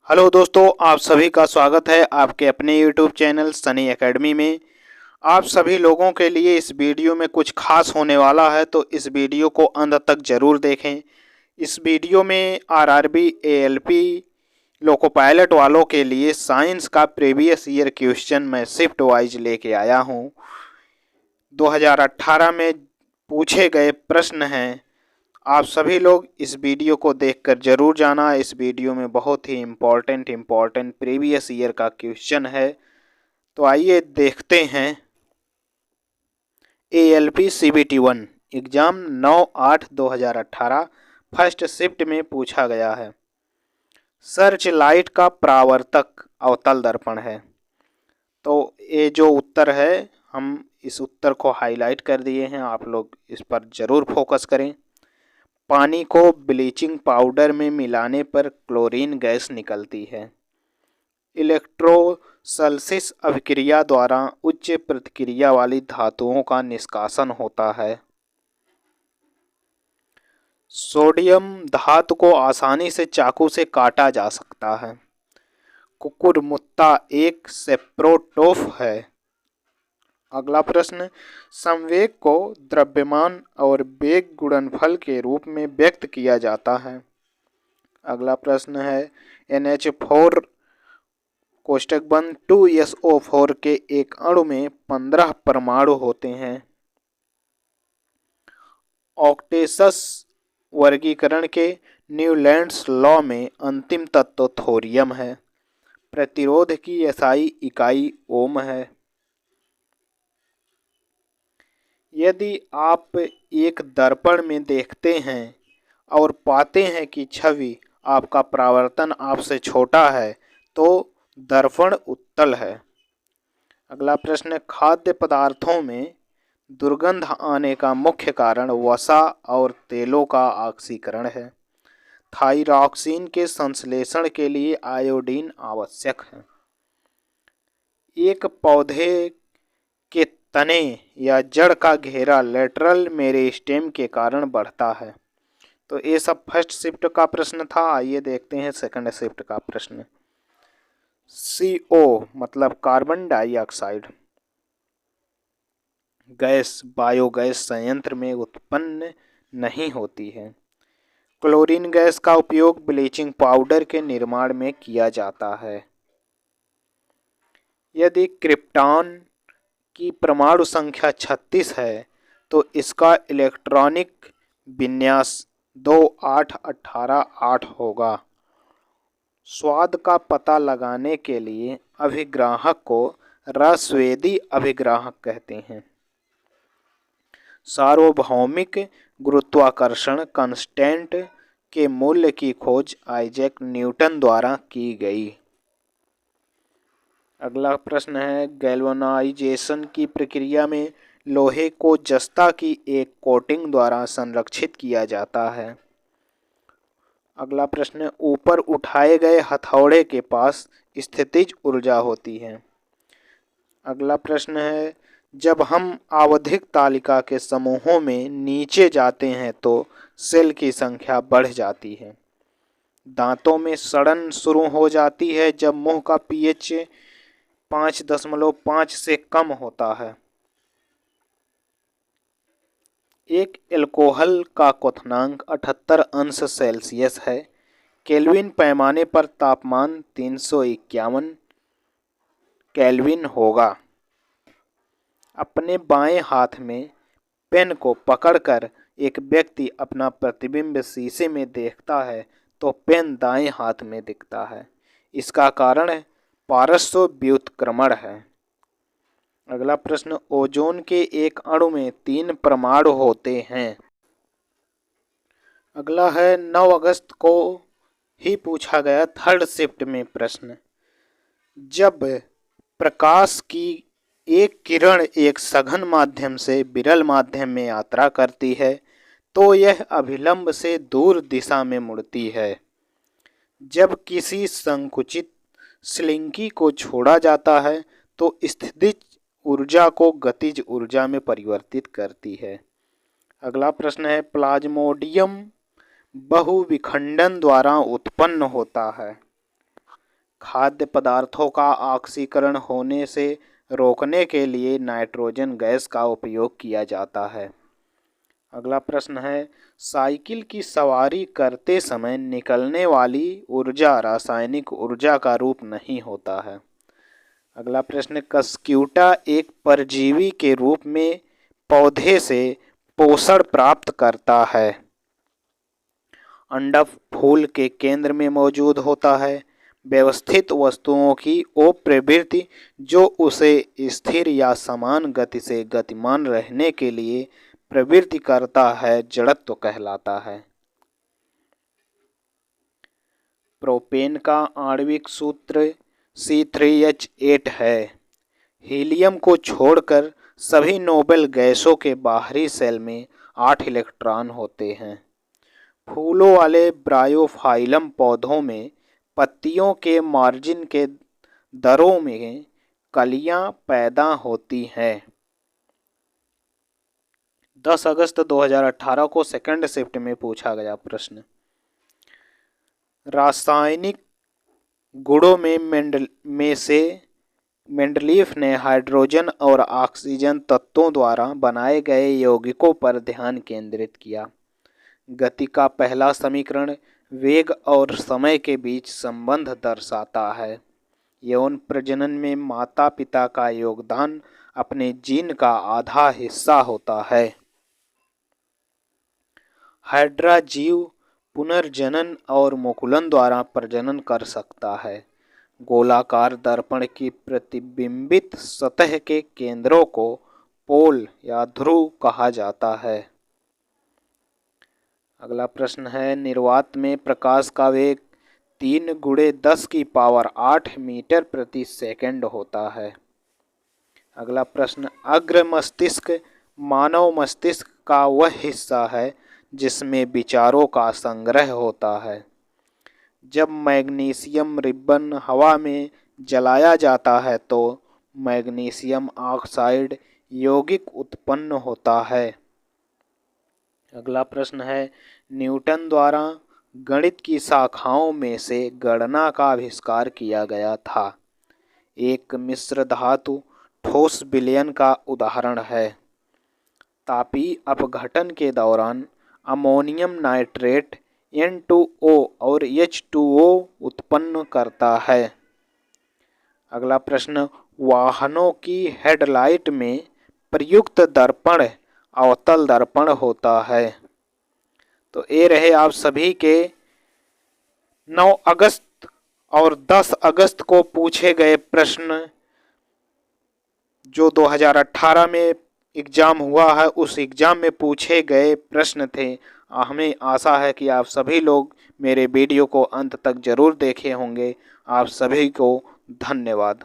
Hello दोस्तों, आप सभी का स्वागत है आपके अपने यूट्यूब चैनल सनी एकेडमी में। आप सभी लोगों के लिए इस वीडियो में कुछ खास होने वाला है, तो इस वीडियो को अंत तक ज़रूर देखें। इस वीडियो में आरआरबी एएलपी लोको पायलट वालों के लिए साइंस का प्रीवियस ईयर क्वेश्चन मैं शिफ्ट वाइज लेके आया हूँ। 2018 में पूछे गए प्रश्न हैं। आप सभी लोग इस वीडियो को देखकर ज़रूर जाना। इस वीडियो में बहुत ही इम्पोर्टेंट प्रीवियस ईयर का क्वेश्चन है। तो आइए देखते हैं। ALP CBT 1 exam 9/8/2018 first shift में पूछा गया है। सर्च लाइट का परावर्तक अवतल दर्पण है। तो ये जो उत्तर है, हम इस उत्तर को हाईलाइट कर दिए हैं, आप लोग इस पर ज़रूर फोकस करें। पानी को ब्लीचिंग पाउडर में मिलाने पर क्लोरीन गैस निकलती है। इलेक्ट्रोसलिसिस अभिक्रिया द्वारा उच्च प्रतिक्रिया वाली धातुओं का निष्कासन होता है। सोडियम धातु को आसानी से चाकू से काटा जा सकता है। कुकुरमुत्ता एक सेप्रोटोफ है। अगला प्रश्न, संवेग को द्रव्यमान और वेग गुणनफल के रूप में व्यक्त किया जाता है। अगला प्रश्न है, NH4 कोष्टक बंद 2SO4 के एक अणु में 15 परमाणु होते हैं। ऑक्टेसस वर्गीकरण के न्यूलैंड्स लॉ में अंतिम तत्व थोरियम है। प्रतिरोध की एसआई इकाई ओम है। यदि आप एक दर्पण में देखते हैं और पाते हैं कि छवि आपका परावर्तन आपसे छोटा है, तो दर्पण उत्तल है। अगला प्रश्न, खाद्य पदार्थों में दुर्गंध आने का मुख्य कारण वसा और तेलों का ऑक्सीकरण है। थाइरॉक्सिन के संश्लेषण के लिए आयोडीन आवश्यक है। एक पौधे के तने या जड़ का घेरा लेटरल मेरिस्टेम के कारण बढ़ता है। तो ये सब फर्स्ट शिफ्ट का प्रश्न था। आइए देखते हैं सेकंड शिफ्ट का प्रश्न। CO मतलब कार्बन डाइऑक्साइड गैस बायोगैस संयंत्र में उत्पन्न नहीं होती है। क्लोरीन गैस का उपयोग ब्लीचिंग पाउडर के निर्माण में किया जाता है। यदि क्रिप्टॉन की परमाणु संख्या 36 है, तो इसका इलेक्ट्रॉनिक विन्यास 28188 होगा। स्वाद का पता लगाने के लिए अभिग्राहक को रसवेदी अभिग्राहक कहते हैं। सार्वभौमिक गुरुत्वाकर्षण कांस्टेंट के मूल्य की खोज आइजैक न्यूटन द्वारा की गई। अगला प्रश्न है, गैल्वेनाइजेशन की प्रक्रिया में लोहे को जस्ता की एक कोटिंग द्वारा संरक्षित किया जाता है। अगला प्रश्न, ऊपर उठाए गए हथौड़े के पास स्थितिज ऊर्जा होती है। अगला प्रश्न है, जब हम आवधिक तालिका के समूहों में नीचे जाते हैं तो सेल की संख्या बढ़ जाती है। दांतों में सड़न शुरू हो जाती है जब मुंह का pH 5.5 से कम होता है। एक एल्कोहल का क्वथनांक 78 अंश सेल्सियस है। केल्विन पैमाने पर तापमान 351 केल्विन होगा। अपने बाएं हाथ में पेन को पकड़कर एक व्यक्ति अपना प्रतिबिंब शीशे में देखता है तो पेन दाएं हाथ में दिखता है। इसका कारण पार्श्व व्युत्क्रमण है। अगला प्रश्न, ओजोन के एक अणु में 3 परमाणु होते हैं। अगला है 9 अगस्त को ही पूछा गया थर्ड शिफ्ट में प्रश्न। जब प्रकाश की एक किरण एक सघन माध्यम से विरल माध्यम में यात्रा करती है तो यह अभिलंब से दूर दिशा में मुड़ती है। जब किसी संकुचित स्लिंकी को छोड़ा जाता है तो स्थितिज ऊर्जा को गतिज ऊर्जा में परिवर्तित करती है। अगला प्रश्न है, प्लाज्मोडियम बहुविखंडन द्वारा उत्पन्न होता है। खाद्य पदार्थों का ऑक्सीकरण होने से रोकने के लिए नाइट्रोजन गैस का उपयोग किया जाता है। अगला प्रश्न है, साइकिल की सवारी करते समय निकलने वाली ऊर्जा रासायनिक ऊर्जा का रूप नहीं होता है। अगला प्रश्न, कस्क्यूटा एक परजीवी के रूप में पौधे से पोषण प्राप्त करता है। अंडा फूल के केंद्र में मौजूद होता है। व्यवस्थित वस्तुओं की वो प्रवृत्ति जो उसे स्थिर या समान गति से गतिमान रहने के लिए प्रवृत्ति करता है, जड़त्व कहलाता है। प्रोपेन का आणविक सूत्र C3H8 है। हीलियम को छोड़कर सभी नोबेल गैसों के बाहरी शेल में 8 इलेक्ट्रॉन होते हैं। फूलों वाले ब्रायोफाइलम पौधों में पत्तियों के मार्जिन के दरों में कलियां पैदा होती हैं। 10 अगस्त 2018 को सेकंड शिफ्ट में पूछा गया प्रश्न। रासायनिक गुणों में से मेंडलीफ ने हाइड्रोजन और ऑक्सीजन तत्वों द्वारा बनाए गए यौगिकों पर ध्यान केंद्रित किया। गति का पहला समीकरण वेग और समय के बीच संबंध दर्शाता है। यौन प्रजनन में माता पिता का योगदान अपने जीन का आधा हिस्सा होता है। हाइड्रा जीव पुनर्जनन और मुकुलन द्वारा प्रजनन कर सकता है। गोलाकार दर्पण की प्रतिबिंबित सतह के केंद्रों को पोल या ध्रुव कहा जाता है। अगला प्रश्न है, निर्वात में प्रकाश का वेग 3 × 10⁸ मीटर प्रति सेकंड होता है। अगला प्रश्न, अग्र मस्तिष्क मानव मस्तिष्क का वह हिस्सा है जिसमें विचारों का संग्रह होता है। जब मैग्नीशियम रिबन हवा में जलाया जाता है तो मैग्नीशियम ऑक्साइड यौगिक उत्पन्न होता है। अगला प्रश्न है, न्यूटन द्वारा गणित की शाखाओं में से गणना का आविष्कार किया गया था। एक मिश्र धातु ठोस विलयन का उदाहरण है। तापीय अपघटन के दौरान अमोनियम नाइट्रेट N2O और H2O उत्पन्न करता है। अगला प्रश्न, वाहनों की हेडलाइट में प्रयुक्त दर्पण अवतल दर्पण होता है। तो ये रहे आप सभी के 9 अगस्त और 10 अगस्त को पूछे गए प्रश्न, जो 2018 में एग्ज़ाम हुआ है उस एग्ज़ाम में पूछे गए प्रश्न थे। हमें आशा है कि आप सभी लोग मेरे वीडियो को अंत तक ज़रूर देखे होंगे। आप सभी को धन्यवाद।